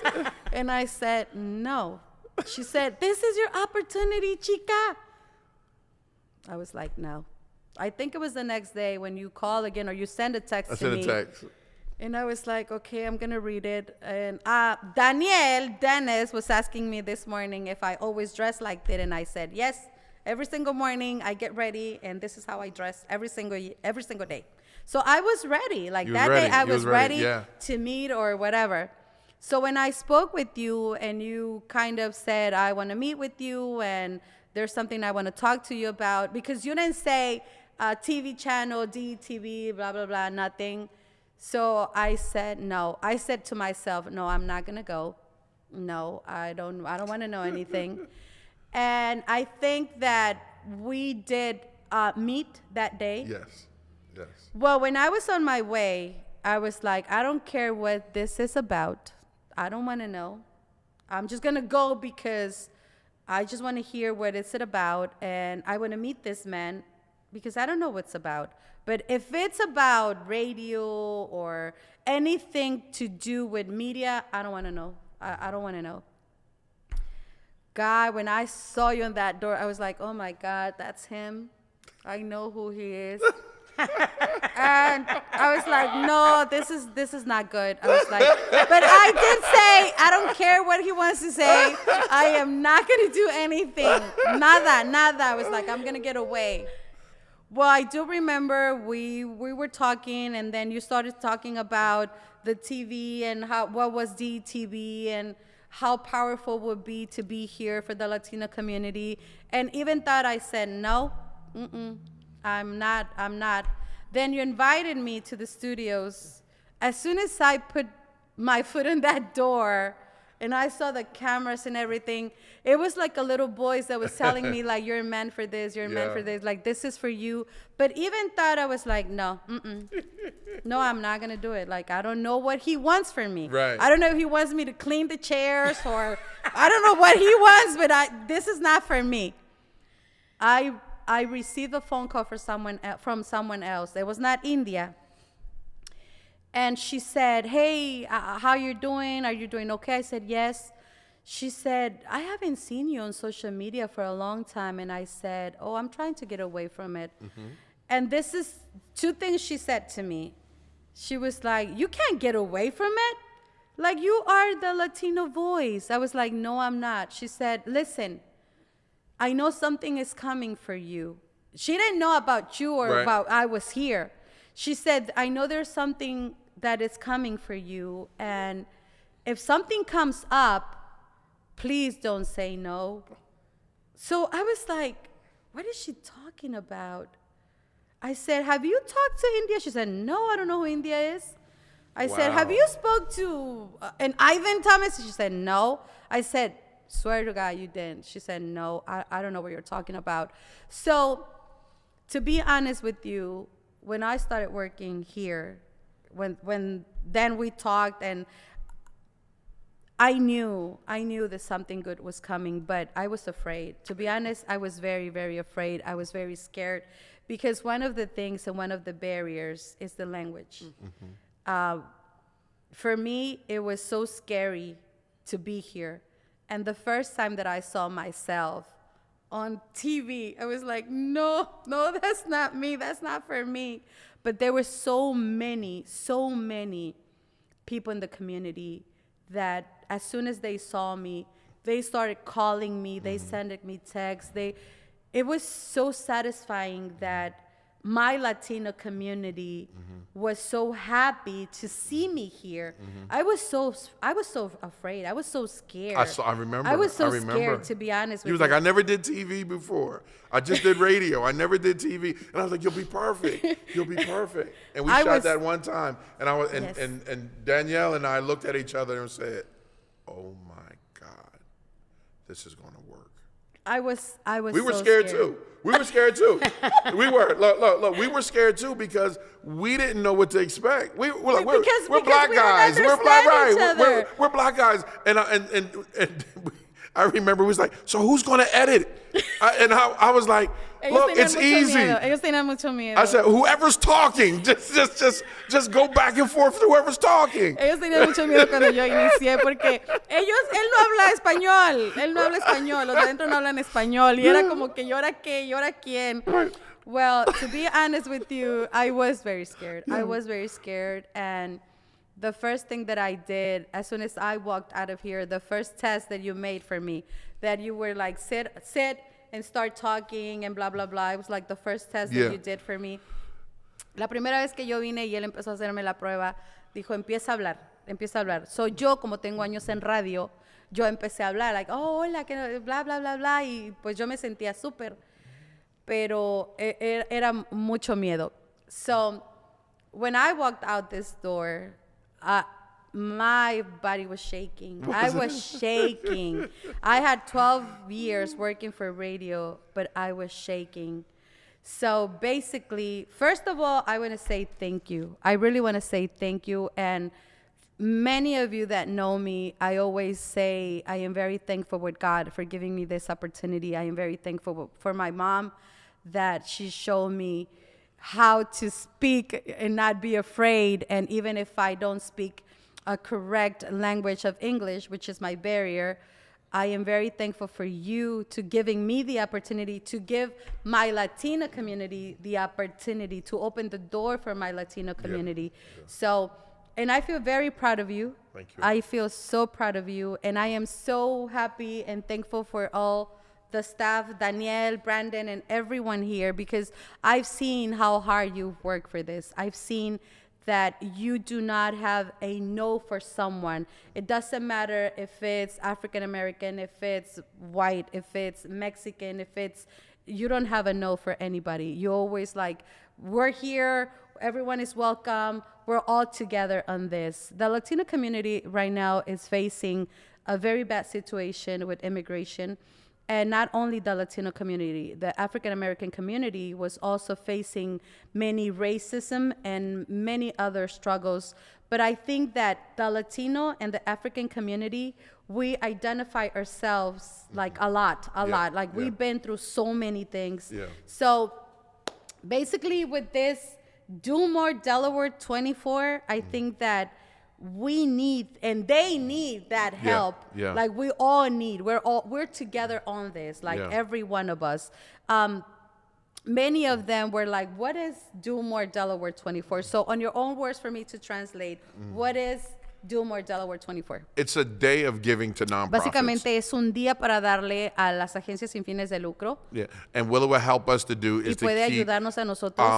And I said, no. She said, this is your opportunity, chica. I was like, no. I think it was the next day when you call again or you send a text to me. I sent a text. And I was like, okay, I'm going to read it. And Dennis was asking me this morning if I always dress like that. And I said, yes, every single morning I get ready. And this is how I dress every single day. So I was ready. Like that day I was ready to meet or whatever. So when I spoke with you and you kind of said, I want to meet with you and there's something I want to talk to you about, because you didn't say TV channel, DETV, blah, blah, blah, nothing. So I said, no. I said to myself, no, I'm not going to go. No, I don't want to know anything. And I think that we did meet that day. Yes. Well, when I was on my way, I was like, I don't care what this is about. I don't want to know. I'm just going to go because I just want to hear what it's about. And I want to meet this man because I don't know what's about. But if it's about radio or anything to do with media, I don't want to know. I don't want to know. God, when I saw you on that door, I was like, oh my God, that's him. I know who he is. And I was like, no, this is not good. I was like, but I did say, I don't care what he wants to say. I am not going to do anything. Nada. I was like, I'm going to get away. Well, I do remember we were talking, and then you started talking about the TV and what was DETV and how powerful it would be to be here for the Latino community. And even thought I said, no, I'm not. Then you invited me to the studios. As soon as I put my foot in that door and I saw the cameras and everything, it was like a little voice that was telling me, like, you're meant for this, you're meant for this, like, this is for you. But even thought I was like, no, no, I'm not going to do it. Like, I don't know what he wants from me. Right. I don't know if he wants me to clean the chairs or I don't know what he wants, but this is not for me. I received a phone call from someone else. It was not India. And she said, hey, how you doing? Are you doing okay? I said, yes. She said, I haven't seen you on social media for a long time. And I said, oh, I'm trying to get away from it. And this is two things she said to me. She was like, you can't get away from it? Like, you are the Latino voice. I was like, no, I'm not. She said, listen, I know something is coming for you. She didn't know about you or about I was here. She said, I know there's something that is coming for you, and if something comes up, please don't say no. So I was like, what is she talking about? I said, have you talked to India? She said, no, I don't know who India is. I said, have you spoke to an Ivan Thomas? She said, no. I said, swear to God you didn't. She said, no, I don't know what you're talking about. So to be honest with you, when I started working here, when then we talked, and I knew that something good was coming, but I was afraid. To be honest, I was very, very afraid. I was very scared because one of the things and one of the barriers is the language. For me, it was so scary to be here. And the first time that I saw myself on TV, I was like, no, that's not me. That's not for me. But there were so many people in the community that as soon as they saw me, they started calling me. They sent me texts. It was so satisfying that my Latino community was so happy to see me here. I was so afraid. I was so scared. I remember. I was so scared, to be honest with you. He was like, I never did TV before. I just did radio. I never did TV. And I was like, you'll be perfect. You'll be perfect. And we shot that one time. And and Danielle and I looked at each other and said, oh my God, this is going to work. We were so scared too. We were scared too. We were. Look. We were scared too because we didn't know what to expect. We're black guys. We're black, right? We're black guys. And I remember we was like, so who's going to edit? I was like, look, it's easy. Ellos tenían mucho miedo. I said, whoever's talking, just go back and forth to whoever's talking. Ellos tenían mucho miedo cuando yo inicié porque él no habla español. Él no habla español. Los de adentro no hablan español. Y era como que, ¿y ahora qué? ¿Y ahora quién? Well, to be honest with you, I was very scared. I was very scared. And the first thing that I did, as soon as I walked out of here, the first test that you made for me, that you were like, sit and start talking and blah, blah, blah. It was like the first test that you did for me. La primera vez que yo vine y él empezó a hacerme la prueba, dijo, empieza a hablar. So yo, como tengo años en radio, yo empecé a hablar, like, oh, hola, que bla, bla, bla, bla, y pues yo me sentía súper, pero era mucho miedo. So when I walked out this door, my body was shaking. I was shaking. I had 12 years working for radio, but I was shaking. So basically, first of all, I want to say thank you. I really want to say thank you. And many of you that know me, I always say I am very thankful with God for giving me this opportunity. I am very thankful for my mom that she showed me how to speak and not be afraid. And even if I don't speak a correct language of English, which is my barrier, I am very thankful for you to giving me the opportunity to give my Latina community the opportunity to open the door for my Latino community. Yeah. So, and I feel very proud of you. Thank you. I feel so proud of you. And I am so happy and thankful for all the staff, Danielle, Brandon, and everyone here, because I've seen how hard you've worked for this. I've seen that you do not have a no for someone. It doesn't matter if it's African American, if it's white, if it's Mexican, you don't have a no for anybody. You always like, we're here, everyone is welcome, we're all together on this. The Latino community right now is facing a very bad situation with immigration. And not only the Latino community, the African American community was also facing many racism and many other struggles. But I think that the Latino and the African community, we identify ourselves like a lot. Like we've been through so many things. Yeah. So basically with this Do More Delaware 24, I think that we need and they need that help. Yeah. Like we all need. We're together on this. Like every one of us. Many of them were like, "What is Do More Delaware 24?" So on your own words for me to translate, what is Do More Delaware 24. It's a day of giving to nonprofits. Básicamente es un día para darle a las agencias sin fines de lucro. Yeah, and what it will help us to do Y is to puede keep, ayudarnos a nosotros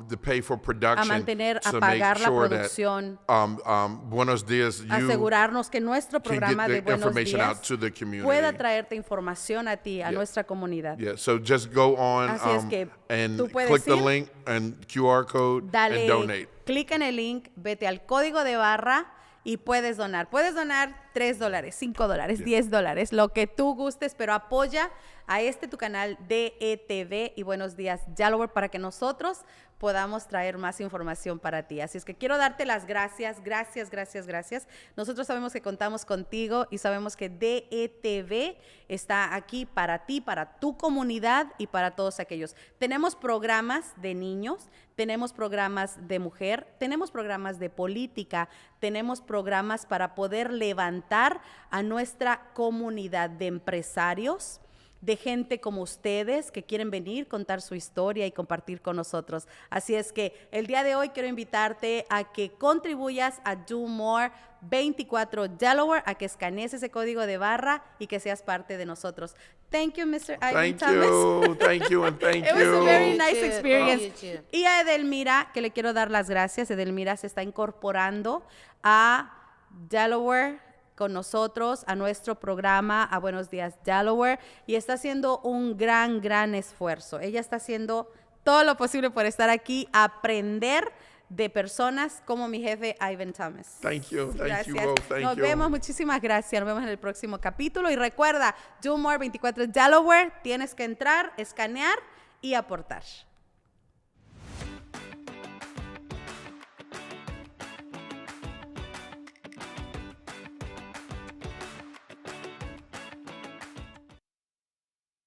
to pay for production, a mantener, a to pagar make la sure producción, that Buenos Dias, you asegurarnos que nuestro can programa get de the Buenos information Días out to the community. pueda traerte información a ti, a nuestra comunidad. Yeah, so just go on Así es que and tú puedes click the ir, link and QR code and Dale donate. clic en el link, vete al código de barra y puedes donar. Puedes donar $3, $5, $10, lo que tú gustes, pero apoya a tu canal DETV y Buenos Días Delaware para que nosotros podamos traer más información para ti. Así es que quiero darte las gracias. Nosotros sabemos que contamos contigo y sabemos que DETV está aquí para ti, para tu comunidad y para todos aquellos. Tenemos programas de niños, tenemos programas de mujer, tenemos programas de política, tenemos programas para poder levantar a nuestra comunidad de empresarios, de gente como ustedes que quieren venir, contar su historia y compartir con nosotros. Así es que el día de hoy quiero invitarte a que contribuyas a Do More 24 Delaware, a que escanees ese código de barra y que seas parte de nosotros. Thank you, Mr. Ivan Thomas. Thank you, and thank It was a very you. nice too. experience. You too. Y a Edelmira, que le quiero dar las gracias. Edelmira se está incorporando a Delaware con nosotros, a nuestro programa, a Buenos Días Delaware, y está haciendo un gran esfuerzo. Ella está haciendo todo lo posible por estar aquí, aprender de personas como mi jefe Ivan Thomas. Thank you Gracias. both, thank Nos you. vemos, muchísimas gracias. Nos vemos en el próximo capítulo. Y recuerda, Do More 24 Delaware, tienes que entrar, escanear y aportar.